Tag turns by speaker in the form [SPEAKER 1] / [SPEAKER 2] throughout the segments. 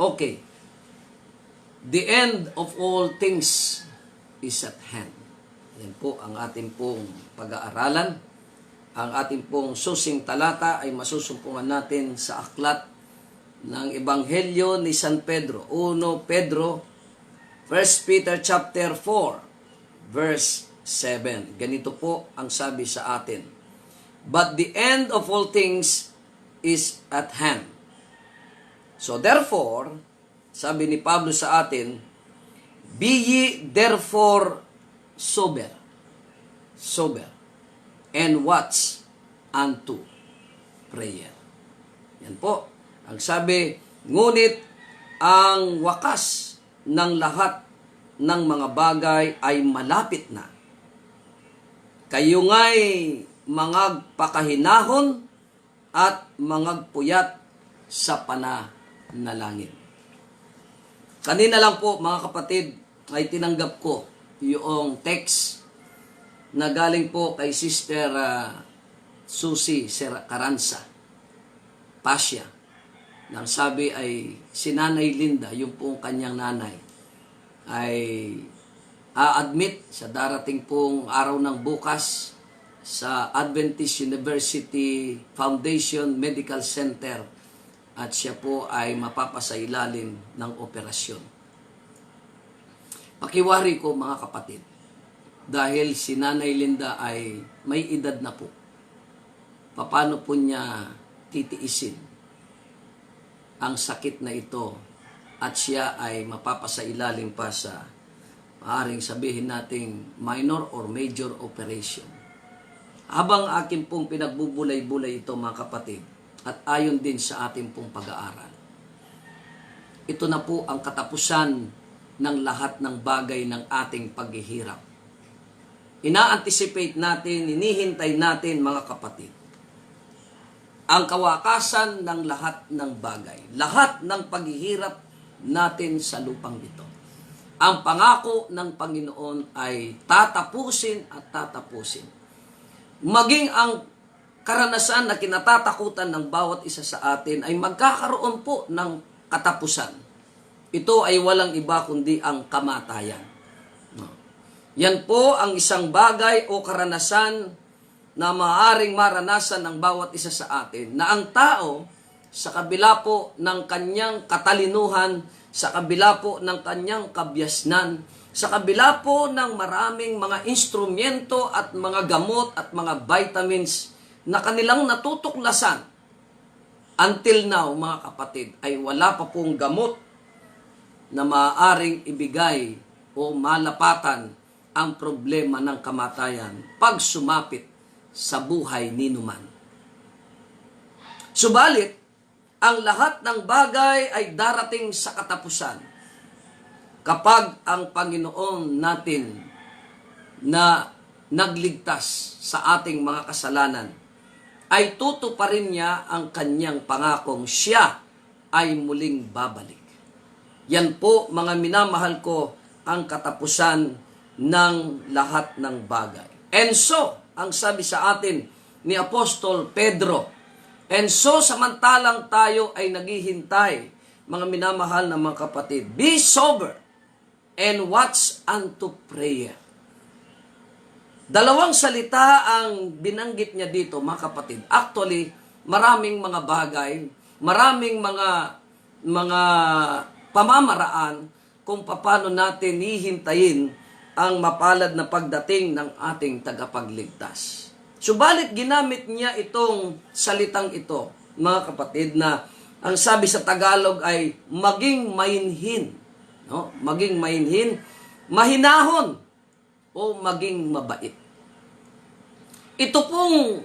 [SPEAKER 1] Okay. The end of all things is at hand. Yan po ang ating pong pag-aaralan. Ang ating pong susing talata ay masusumpungan natin sa aklat ng Ebanghelyo ni San Pedro. 1 Pedro, 1 Peter chapter 4, verse 7. Ganito po ang sabi sa atin. But the end of all things is at hand. So therefore, sabi ni Pablo sa atin, be ye therefore sober, and watch unto prayer. Yan po. Ang sabi, ngunit ang wakas ng lahat ng mga bagay ay malapit na. Kayo nga'y mangagpakahinahon at mangagpuyat sa pananalangin. Kanina lang po, mga kapatid, ay tinanggap ko yung text na galing po kay Sister Susie Caranza, Pasya. Nang sabi ay si Nanay Linda, yung pong kanyang nanay, ay a-admit sa darating pong araw ng bukas sa Adventist University Foundation Medical Center at siya po ay mapapasailalim ng operasyon. Pakiwari ko mga kapatid, dahil si Nanay Linda ay may edad na po, paano po niya titiisin ang sakit na ito at siya ay mapapasailalim pa sa maaaring sabihin nating minor or major operation. Habang akin pong pinagbubulay-bulay ito mga kapatid, at ayon din sa ating pong pag-aaral, ito na po ang katapusan ng lahat ng bagay ng ating paghihirap. Ina-anticipate natin, hinihintay natin mga kapatid, ang kawakasan ng lahat ng bagay, lahat ng paghihirap natin sa lupang ito. Ang pangako ng Panginoon ay tatapusin at tatapusin. Maging ang karanasan na kinatatakutan ng bawat isa sa atin ay magkakaroon po ng katapusan. Ito ay walang iba kundi ang kamatayan. Yan po ang isang bagay o karanasan na maaaring maranasan ng bawat isa sa atin, na ang tao sa kabila po ng kanyang katalinuhan, sa kabila po ng kanyang kabyasnan, sa kabila po ng maraming mga instrumento at mga gamot at mga vitamins na kanilang natutuklasan, until now mga kapatid, ay wala pa pong gamot na maaaring ibigay o malapatan ang problema ng kamatayan pag sumapit sa buhay ni numan. Subalit, ang lahat ng bagay ay darating sa katapusan kapag ang Panginoon natin na nagligtas sa ating mga kasalanan ay tutuparin niya ang kanyang pangakong siya ay muling babalik. Yan po mga minamahal ko ang katapusan ng lahat ng bagay. And so, ang sabi sa atin ni Apostol Pedro, and so samantalang tayo ay naghihintay, mga minamahal na mga kapatid, be sober and watch unto prayer. Dalawang salita ang binanggit niya dito, mga kapatid. Actually, maraming mga bagay, maraming mga pamamaraan kung paano natin hihintayin ang mapalad na pagdating ng ating tagapagligtas. Subalit ginamit niya itong salitang ito, mga kapatid, na ang sabi sa Tagalog ay maging mainhin. No? Maging mainhin, mahinahon, o maging mabait. Ito pong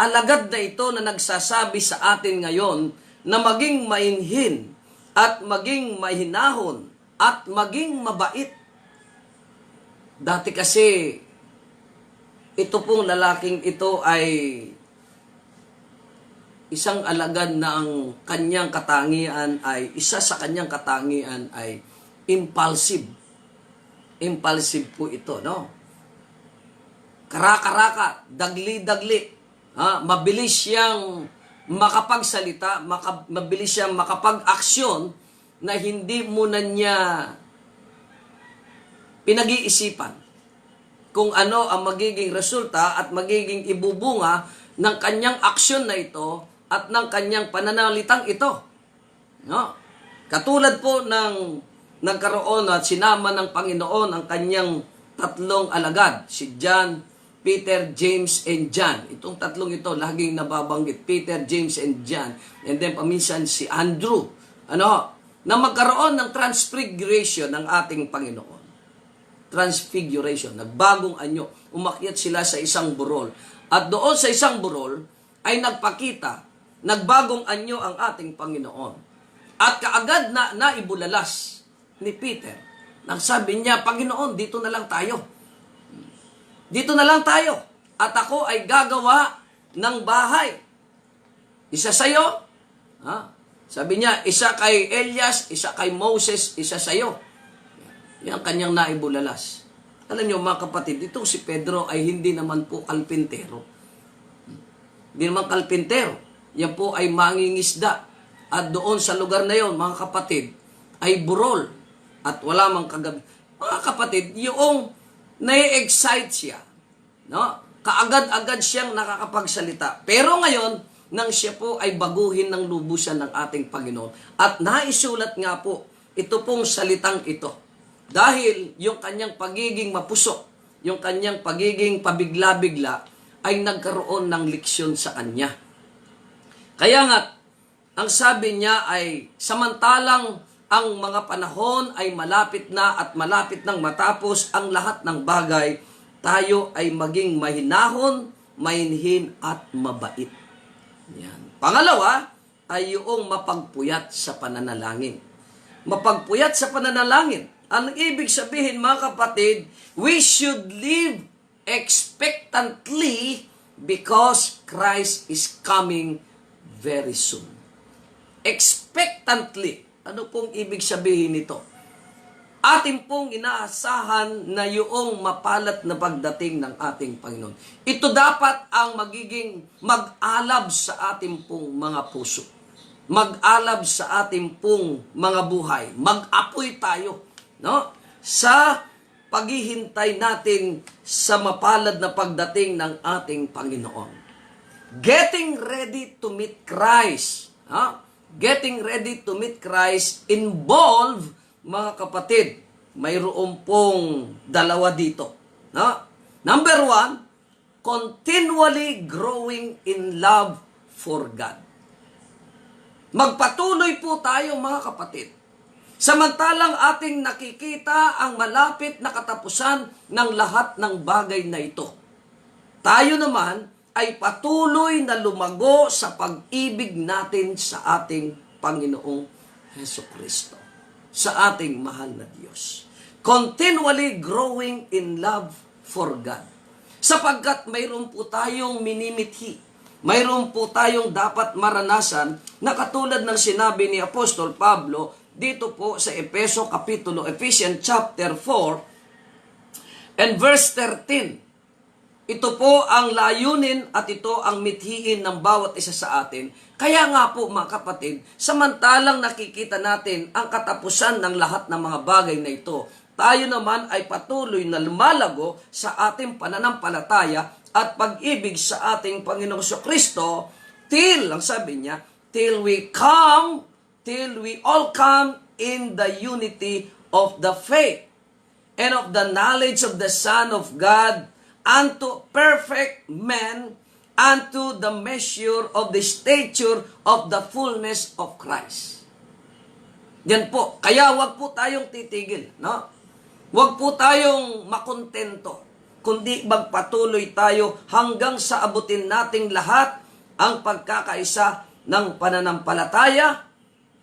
[SPEAKER 1] alagad na ito na nagsasabi sa atin ngayon na maging mainhin at maging mahinahon at maging mabait. Dati kasi, ito pong lalaking ito ay isang alagad na ang kanyang katangian ay, isa sa kanyang katangian ay impulsive. Impulsive po ito, no? Karaka-raka, dagli-dagli. Mabilis siyang makapagsalita, mabilis siyang makapag-aksyon na hindi muna niya pinag-iisipan kung ano ang magiging resulta at magiging ibubunga ng kanyang aksyon na ito at ng kanyang pananalitang ito. No? Katulad po ng nagkaroon at sinama ng Panginoon ang kanyang tatlong alagad, si John, Peter, James, and John. Itong tatlong ito laging nababanggit, Peter, James, and John. And then paminsan si Andrew. Na magkaroon ng transfiguration ng ating Panginoon. Transfiguration, nagbagong anyo. Umakyat sila sa isang burol. At doon sa isang burol ay nagpakita, nagbagong anyo ang ating Panginoon. At kaagad na naibulalas ni Peter. Nang sabi niya, Panginoon, dito na lang tayo. Dito na lang tayo. At ako ay gagawa ng bahay. Isa sa'yo. Sabi niya, isa kay Elias, isa kay Moses, isa sa'yo. Yan kanyang naibulalas. Alam niyo mga kapatid, itong si Pedro ay hindi naman po kalpintero. Hindi naman kalpintero. Yan po ay mangingisda. At doon sa lugar na yon, mga kapatid, ay burol. At wala mang kagabi. Mga kapatid, yung na-excite siya. No? Kaagad-agad siyang nakakapagsalita. Pero ngayon, nang siya po ay baguhin ng lubusan ng ating Panginoon. At naisulat nga po, ito pong salitang ito. Dahil yung kanyang pagiging mapusok, yung kanyang pagiging pabigla-bigla, ay nagkaroon ng leksyon sa kanya. Kaya nga, ang sabi niya ay, samantalang ang mga panahon ay malapit na at malapit nang matapos ang lahat ng bagay, tayo ay maging mahinahon, mainhin at mabait. Yan. Pangalawa ay yung mapagpuyat sa pananalangin. Mapagpuyat sa pananalangin. Ang ibig sabihin, mga kapatid, we should live expectantly because Christ is coming very soon. Expectantly. Ano pong ibig sabihin nito? Atin pong inaasahan na yung mapalat na pagdating ng ating Panginoon. Ito dapat ang magiging mag-alab sa ating pong mga puso. Mag-alab sa ating pong mga buhay. Mag-apoy tayo. No? Sa paghihintay natin sa mapalad na pagdating ng ating Panginoon. Getting ready to meet Christ. Getting ready to meet Christ involve, mga kapatid, mayroon pong dalawa dito. Number one, continually growing in love for God. Magpatuloy po tayo, mga kapatid. Samantalang ating nakikita ang malapit na katapusan ng lahat ng bagay na ito. Tayo naman ay patuloy na lumago sa pag-ibig natin sa ating Panginoong Hesukristo, sa ating mahal na Diyos. Continually growing in love for God. Sapagkat mayroon po tayong minimithi, mayroon po tayong dapat maranasan na katulad ng sinabi ni Apostol Pablo dito po sa Ephesians chapter 4 and verse 13. Ito po ang layunin at ito ang mithiin ng bawat isa sa atin. Kaya nga po, mga kapatid, samantalang nakikita natin ang katapusan ng lahat ng mga bagay na ito, tayo naman ay patuloy na lumalago sa ating pananampalataya at pag-ibig sa ating Panginoong Kristo till, ang sabi niya, till we all come in the unity of the faith and of the knowledge of the Son of God, unto perfect man, unto the measure of the stature of the fullness of Christ. Yan po. Kaya wag po tayong titigil. No? Wag po tayong makontento. Kundi magpatuloy tayo hanggang sa abutin nating lahat ang pagkakaisa ng pananampalataya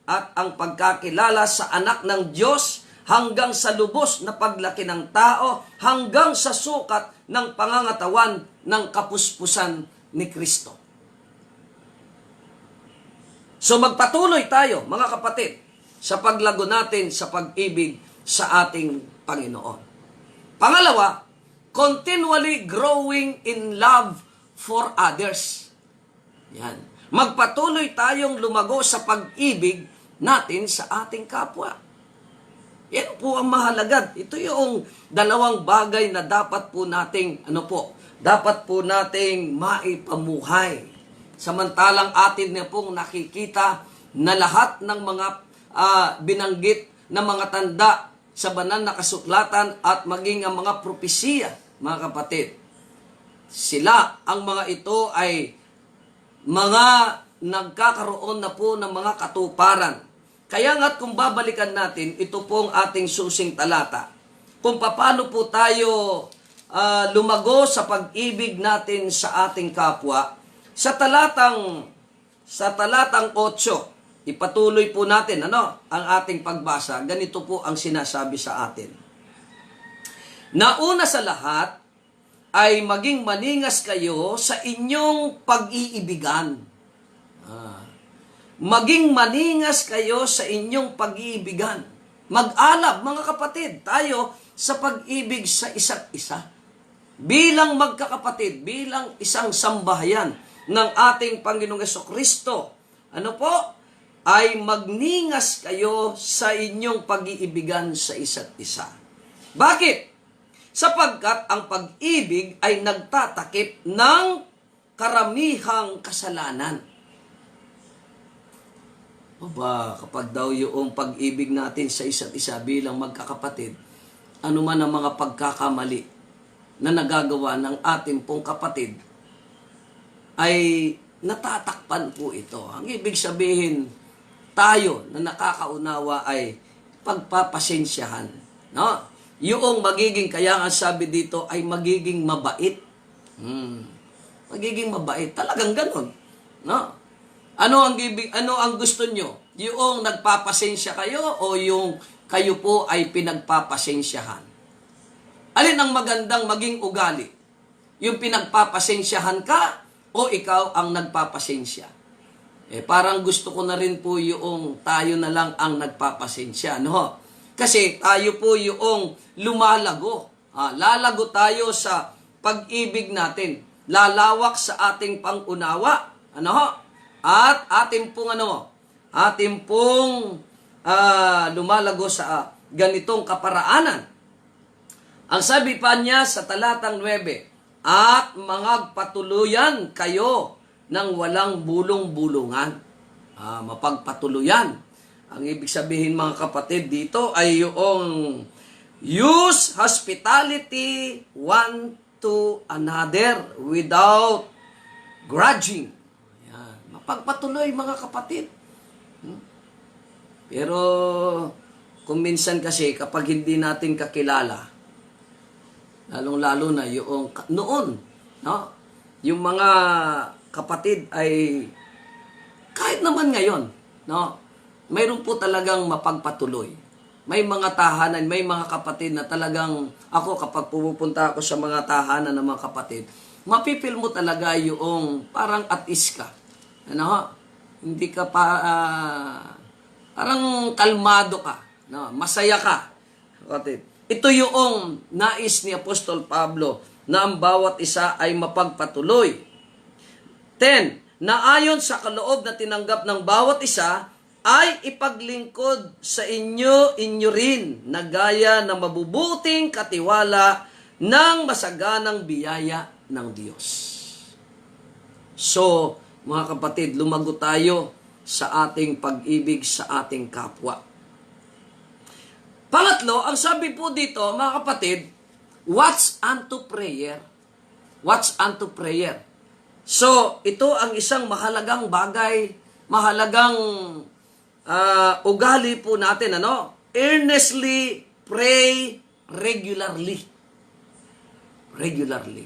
[SPEAKER 1] at ang pagkakilala sa anak ng Diyos hanggang sa lubos na paglaki ng tao, hanggang sa sukat ng pangangatawan ng kapuspusan ni Kristo. So magpatuloy tayo, mga kapatid, sa paglago natin sa pag-ibig sa ating Panginoon. Pangalawa, continually growing in love for others. Yan. Magpatuloy tayong lumago sa pag-ibig natin sa ating kapwa. Yan po ang mahalaga. Ito yung dalawang bagay na dapat po nating, dapat po nating maipamuhay. Samantalang atin na pong nakikita na lahat ng mga binanggit na mga tanda sa banal na kasuklatan at maging ang mga propesiya, mga kapatid. Sila, ang mga ito ay mga nagkakaroon na po ng mga katuparan. Kaya nga't kung babalikan natin, ito pong ating susing talata. Kung paano po tayo lumago sa pag-ibig natin sa ating kapwa, sa talatang 8, ipatuloy po natin ang ating pagbasa. Ganito po ang sinasabi sa atin. Nauna sa lahat ay maging maningas kayo sa inyong pag-iibigan. Maging maningas kayo sa inyong pag-iibigan. Mag-alab, mga kapatid, tayo sa pag-ibig sa isa't isa. Bilang magkakapatid, bilang isang sambahayan ng ating Panginoong Jesucristo, ay magningas kayo sa inyong pag-iibigan sa isa't isa. Bakit? Sapagkat ang pag-ibig ay nagtatakip ng karamihang kasalanan. Kapag daw yung pag-ibig natin sa isa't isa bilang magkakapatid, ano man ang mga pagkakamali na nagagawa ng ating pong kapatid, ay natatakpan po ito. Ang ibig sabihin, tayo na nakakaunawa ay pagpapasensyahan. Yung magiging, kaya nga sabi dito, ay magiging mabait. Magiging mabait. Talagang ganun. Ano ang gusto nyo? Yung nagpapasensya kayo o yung kayo po ay pinagpapasensyahan? Alin ang magandang maging ugali? Yung pinagpapasensyahan ka o ikaw ang nagpapasensya? Parang gusto ko na rin po yung tayo na lang ang nagpapasensya. Kasi tayo po yung lumalago. Lalago tayo sa pag-ibig natin. Lalawak sa ating pangunawa. At ating pong lumalago sa ganitong kaparaanan. Ang sabi pa niya sa talatang 9, at mangagpatuluyan kayo ng walang bulong-bulungan. Mapagpatuluyan. Ang ibig sabihin, mga kapatid, dito ay yung use hospitality one to another without grudging. Pagpatuloy, mga kapatid. Pero kung minsan kasi kapag hindi natin kakilala, lalong-lalo na yung noon, yung mga kapatid ay kahit naman ngayon, mayroon po talagang mapagpatuloy. May mga tahanan, may mga kapatid na talagang ako kapag pupunta ako sa mga tahanan ng mga kapatid, mapipil mo talaga yung parang at is ka. Hindi ka parang kalmado ka, masaya ka. Ito yung nais ni Apostol Pablo na ang bawat isa ay mapagpatuloy. 10. Na ayon sa kaloob na tinanggap ng bawat isa ay ipaglingkod sa inyo rin na gaya ng mabubuting katiwala ng masaganang biyaya ng Diyos. So, mga kapatid, lumago tayo sa ating pag-ibig sa ating kapwa. Pangatlo, ang sabi po dito, mga kapatid, watch unto prayer. Watch unto prayer. So, ito ang isang mahalagang bagay, mahalagang ugali po natin, Earnestly pray regularly. Regularly.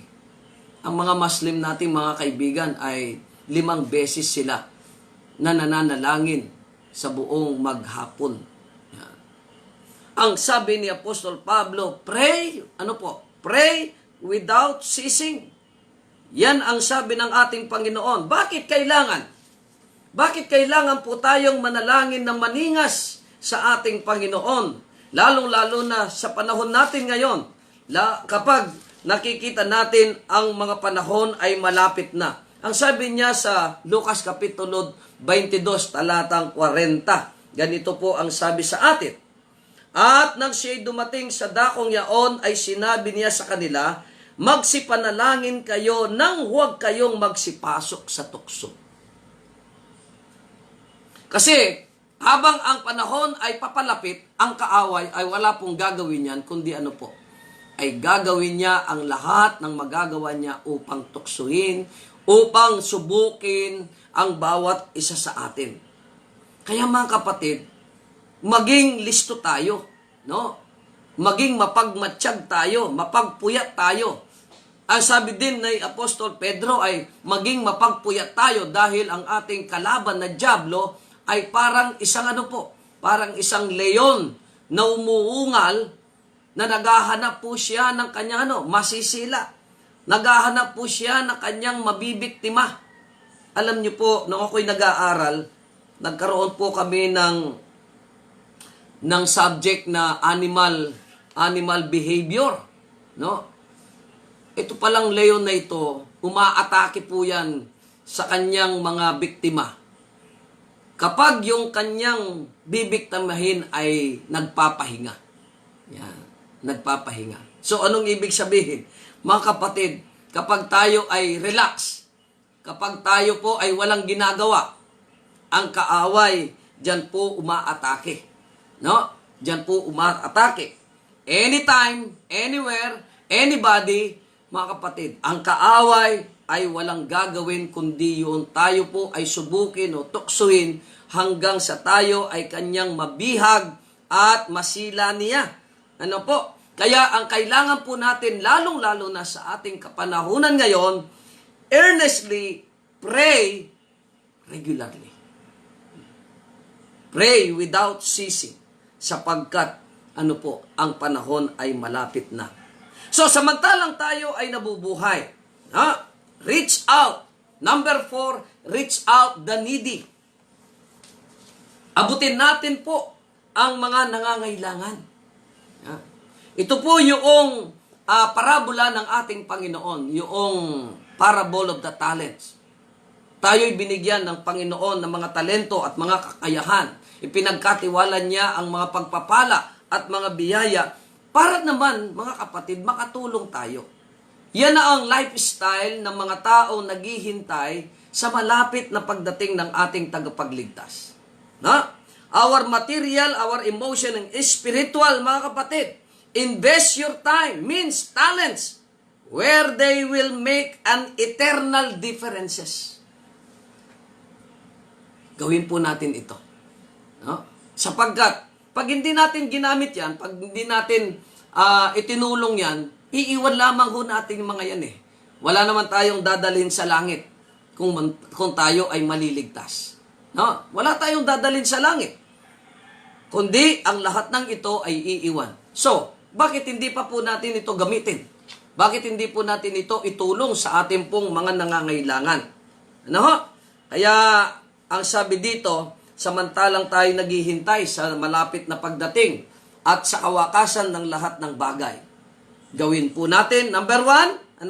[SPEAKER 1] Ang mga Muslim nating mga kaibigan ay 5 beses sila na nananalangin sa buong maghapon. Yan. Ang sabi ni Apostol Pablo, pray, pray without ceasing. Yan ang sabi ng ating Panginoon. Bakit kailangan? Bakit kailangan po tayong manalangin ng maningas sa ating Panginoon? Lalong-lalo na sa panahon natin ngayon, kapag nakikita natin ang mga panahon ay malapit na. Ang sabi niya sa Lucas Kapitulo 22, talatang 40, Ganito po ang sabi sa atin. At nang siya'y dumating sa dakong yaon, ay sinabi niya sa kanila, magsipanalangin kayo nang huwag kayong magsipasok sa tukso. Kasi, habang ang panahon ay papalapit, ang kaaway ay wala pong gagawin yan, kundi ano po, ay gagawin niya ang lahat ng magagawa niya upang tuksuhin, upang subukin ang bawat isa sa atin. Kaya mga kapatid, maging listo tayo, no? Maging mapagmatsyag tayo, mapagpuyat tayo. Ang sabi din ni Apostol Pedro ay maging mapagpuyat tayo dahil ang ating kalaban na dyablo ay parang isang parang isang leon na umuungal na naghahanap po siya ng kanyang masisila. Naghahanap po siya ng kanyang mabibiktima. Alam niyo po, nung ako'y nag-aaral, nagkaroon po kami ng subject na animal behavior, no? Ito palang leon na ito, umaatake po yan sa kanyang mga biktima. Kapag yung kanyang bibiktimahin ay nagpapahinga. Yan, nagpapahinga. So anong ibig sabihin? Mga kapatid, kapag tayo ay relax, kapag tayo po ay walang ginagawa, ang kaaway diyan po umaatake. No? Diyan po umaatake. Anytime, anywhere, anybody, mga kapatid, ang kaaway ay walang gagawin kundi yung tayo po ay subukin o tuksuin hanggang sa tayo ay kanyang mabihag at masila niya. Ano po? Kaya ang kailangan po natin, lalong-lalo na sa ating kapanahunan ngayon, earnestly pray regularly. Pray without ceasing, sapagkat ang panahon ay malapit na. So, samantalang tayo ay nabubuhay, reach out. Number 4, reach out the needy. Abutin natin po ang mga nangangailangan. Ito po yung parabola ng ating Panginoon, yung parable of the talents. Tayo'y binigyan ng Panginoon ng mga talento at mga kakayahan. Ipinagkatiwala niya ang mga pagpapala at mga biyaya para naman, mga kapatid, makatulong tayo. Yan na ang lifestyle ng mga taong naghihintay sa malapit na pagdating ng ating tagapagligtas. Our material, our emotion, and spiritual, mga kapatid, invest your time, means talents, where they will make an eternal differences. Gawin po natin ito. Sapagkat, pag hindi natin ginamit yan, pag hindi natin itinulong yan, iiwan lamang ho natin yung mga yan . Wala naman tayong dadalhin sa langit kung tayo ay maliligtas. Wala tayong dadalhin sa langit. Kundi, ang lahat ng ito ay iiwan. So, bakit hindi pa po natin ito gamitin? Bakit hindi po natin ito itulong sa ating pong mga nangangailangan? Kaya, ang sabi dito, samantalang tayo naghihintay sa malapit na pagdating at sa kawakasan ng lahat ng bagay. Gawin po natin, number 1,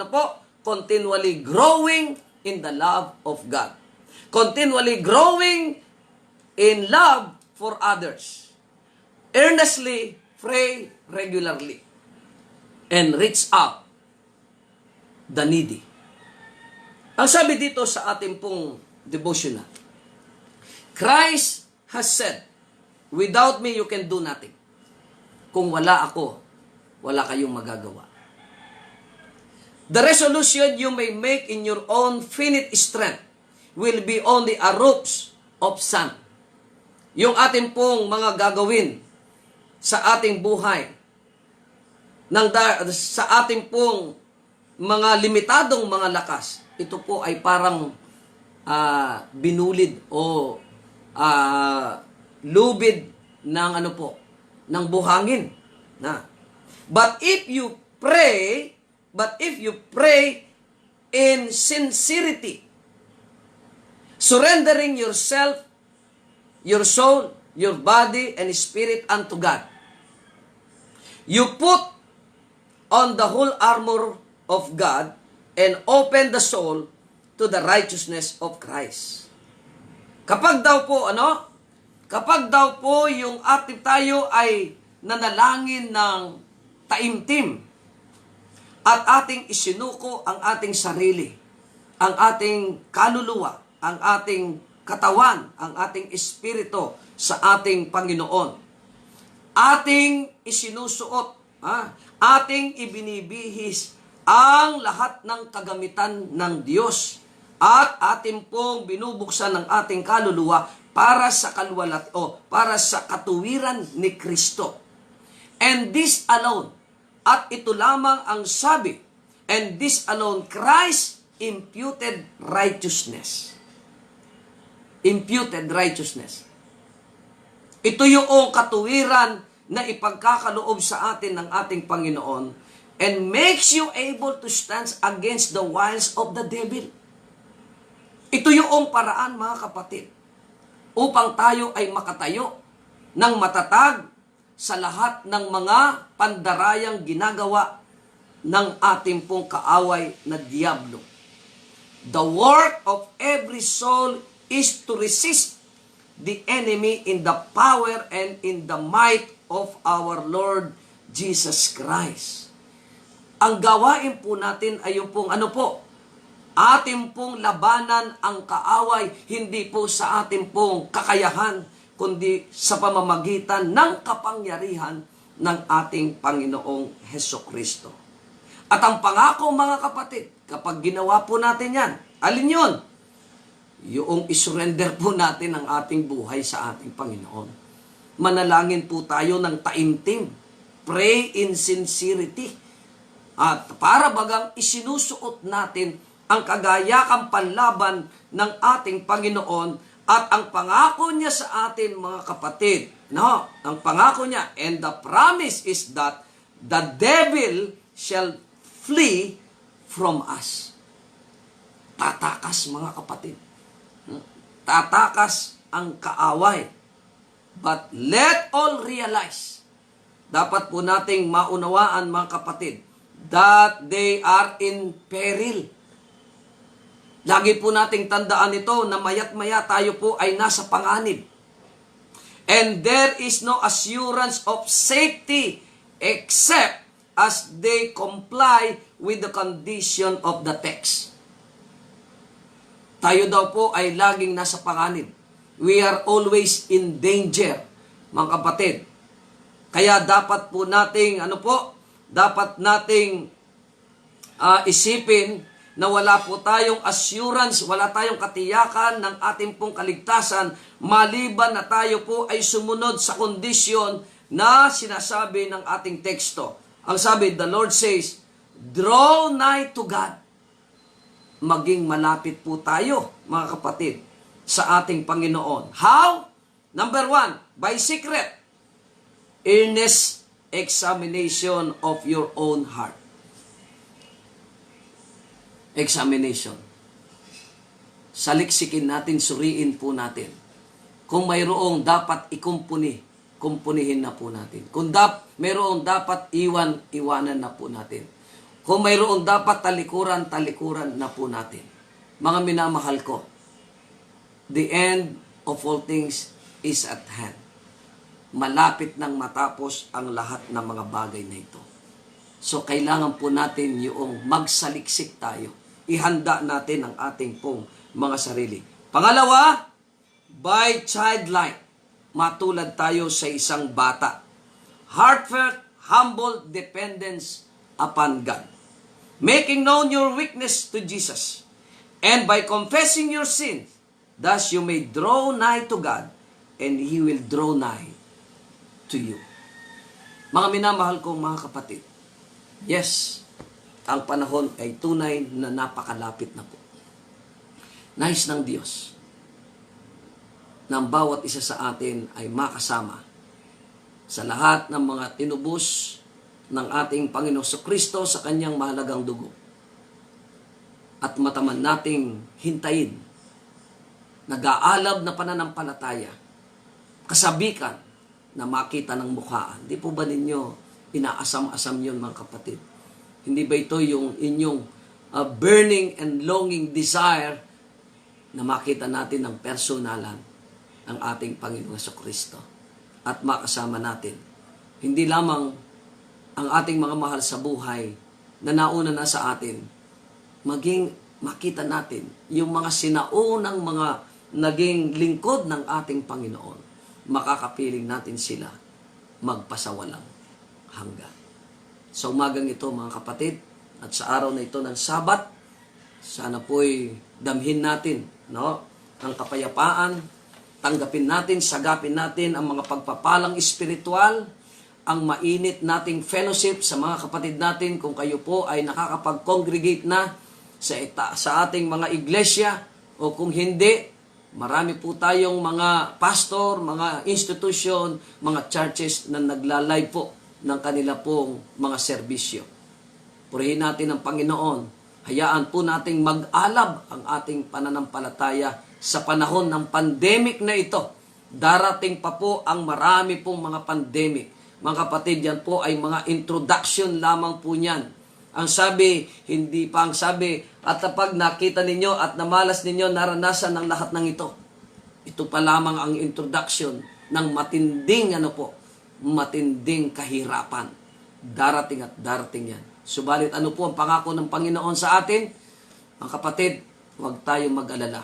[SPEAKER 1] continually growing in the love of God. Continually growing in love for others. Earnestly pray regularly. And reach out the needy. Ang sabi dito sa ating pong devotional, Christ has said, without me you can do nothing. Kung wala ako, wala kayong magagawa. The resolution you may make in your own finite strength will be only a ropes of sand. Yung ating pong mga gagawin sa ating buhay, sa ating pong mga limitadong mga lakas, ito po ay parang binulid o lubid ng ng buhangin. But if you pray in sincerity, surrendering yourself, your soul, your body, and spirit unto God, you put on the whole armor of God and open the soul to the righteousness of Christ. Kapag daw po, Kapag daw po yung tayo ay nanalangin ng taimtim at ating isinuko ang ating sarili, ang ating kaluluwa, ang ating katawan, ang ating espiritu sa ating Panginoon. Ating isinusuot, ating ibinibihis ang lahat ng kagamitan ng Diyos at ating pong binubuksan ng ating kaluluwa para sa para sa katuwiran ni Kristo. And this alone, at ito lamang ang sabi, and this alone, Christ imputed righteousness. Imputed righteousness. Ito yung katuwiran na ipagkakaloob sa atin ng ating Panginoon and makes you able to stand against the wiles of the devil. Ito yung paraan, mga kapatid, upang tayo ay makatayo ng matatag sa lahat ng mga pandarayang ginagawa ng ating pong kaaway na diablo. The work of every soul is to resist the enemy in the power and in the might of our Lord Jesus Christ. Ang gawain po natin ay yung pong ating pong labanan ang kaaway, hindi po sa ating pong kakayahan, kundi sa pamamagitan ng kapangyarihan ng ating Panginoong Hesukristo. At ang pangako, mga kapatid, kapag ginawa po natin yan, alin yun? Yung isurrender po natin ang ating buhay sa ating Panginoon. Manalangin po tayo ng taimtim. Pray in sincerity. At para bagang isinusuot natin ang kagayakang panlaban ng ating Panginoon at ang pangako niya sa atin, mga kapatid. Ang pangako niya, and the promise is that the devil shall flee from us. Tatakas, mga kapatid. Tatakas ang kaaway. But let all realize, dapat po nating maunawaan, mga kapatid, that they are in peril. Lagi po nating tandaan ito na maya't maya tayo po ay nasa panganib. And there is no assurance of safety except as they comply with the condition of the text. Tayo daw po ay laging nasa panganib. We are always in danger, mga kapatid. Kaya dapat po nating, dapat nating isipin na wala po tayong assurance, wala tayong katiyakan ng ating pong kaligtasan, maliban na tayo po ay sumunod sa kondisyon na sinasabi ng ating teksto. Ang sabi, the Lord says, draw nigh to God. Maging malapit po tayo, mga kapatid, sa ating Panginoon. How? Number 1, by secret. Earnest examination of your own heart. Examination. Saliksikin natin, suriin po natin. Kung mayroong dapat kumpunihin na po natin. Kung mayroong dapat iwanan na po natin. Kung mayroong dapat talikuran na po natin. Mga minamahal ko, the end of all things is at hand. Malapit nang matapos ang lahat ng mga bagay na ito. So, kailangan po natin yung magsaliksik tayo. Ihanda natin ang ating pong mga sarili. Pangalawa, by childlike. Matulad tayo sa isang bata. Heartfelt, humble dependence upon God. Making known your weakness to Jesus. And by confessing your sins, thus you may draw nigh to God, and He will draw nigh to you. Mga minamahal kong mga kapatid, yes, ang panahon ay tunay na napakalapit na po. Nais ng Diyos na ang bawat isa sa atin ay makasama sa lahat ng mga tinubos ng ating Panginoong Kristo sa kanyang mahalagang dugo. At mataman nating hintayin, nag-aalab na pananampalataya, kasabikan na makita ng mukhaan. Di po ba ninyo inaasam-asam yun, mga kapatid? Hindi ba ito yung inyong burning and longing desire na makita natin ng personalan ng ating Panginoong Jesucristo at makasama natin. Hindi lamang ang ating mga mahal sa buhay na nauna na sa atin, maging makita natin yung mga sinaunang mga naging lingkod ng ating Panginoon. Makakapiling natin sila magpasawalang hanggan. Sa umagang ito mga kapatid, at sa araw na ito ng Sabat, sana po'y damhin natin, no, ang kapayapaan, tanggapin natin, sagapin natin ang mga pagpapalang espiritual, ang mainit nating fellowship sa mga kapatid natin. Kung kayo po ay nakakapag-congregate na sa ating mga iglesia, o kung hindi, marami po tayong mga pastor, mga institution, mga churches na nagla-live po ng kanila pong mga serbisyo. Purihin natin ang Panginoon. Hayaan po nating mag-alab ang ating pananampalataya sa panahon ng pandemic na ito. Darating pa po ang marami pong mga pandemic. Mga kapatid, yan po ay mga introduction lamang po niyan. Ang sabi, hindi pa ang sabi, at kapag nakita ninyo at namalas ninyo, naranasan ng lahat ng ito. Ito pa lamang ang introduction ng matinding kahirapan. Darating at darating yan. Subalit ano po ang pangako ng Panginoon sa atin? Mga kapatid, huwag tayong mag-alala.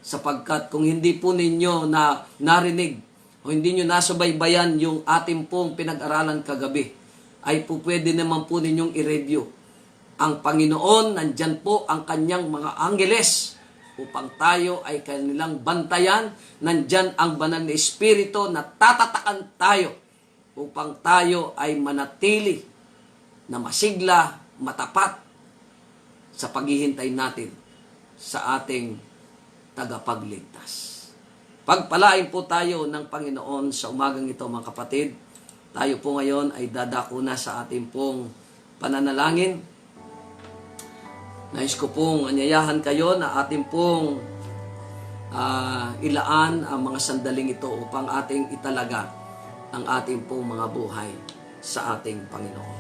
[SPEAKER 1] Sapagkat kung hindi po ninyo na narinig o hindi nyo nasubaybayan yung ating pong pinag-aralan kagabi, ay po pwede naman po ninyong i-review. Ang Panginoon, nandyan po ang kanyang mga anggeles upang tayo ay kanilang bantayan. Nandyan ang banal na Espiritu na tatatakan tayo upang tayo ay manatili na masigla, matapat sa paghihintay natin sa ating tagapagligtas. Pagpalain po tayo ng Panginoon sa umagang ito mga kapatid. Tayo po ngayon ay dadako na sa ating pong pananalangin. Nais ko pong anyayahan kayo na ating pong ilaan ang mga sandaling ito upang ating italaga ang ating pong mga buhay sa ating Panginoon.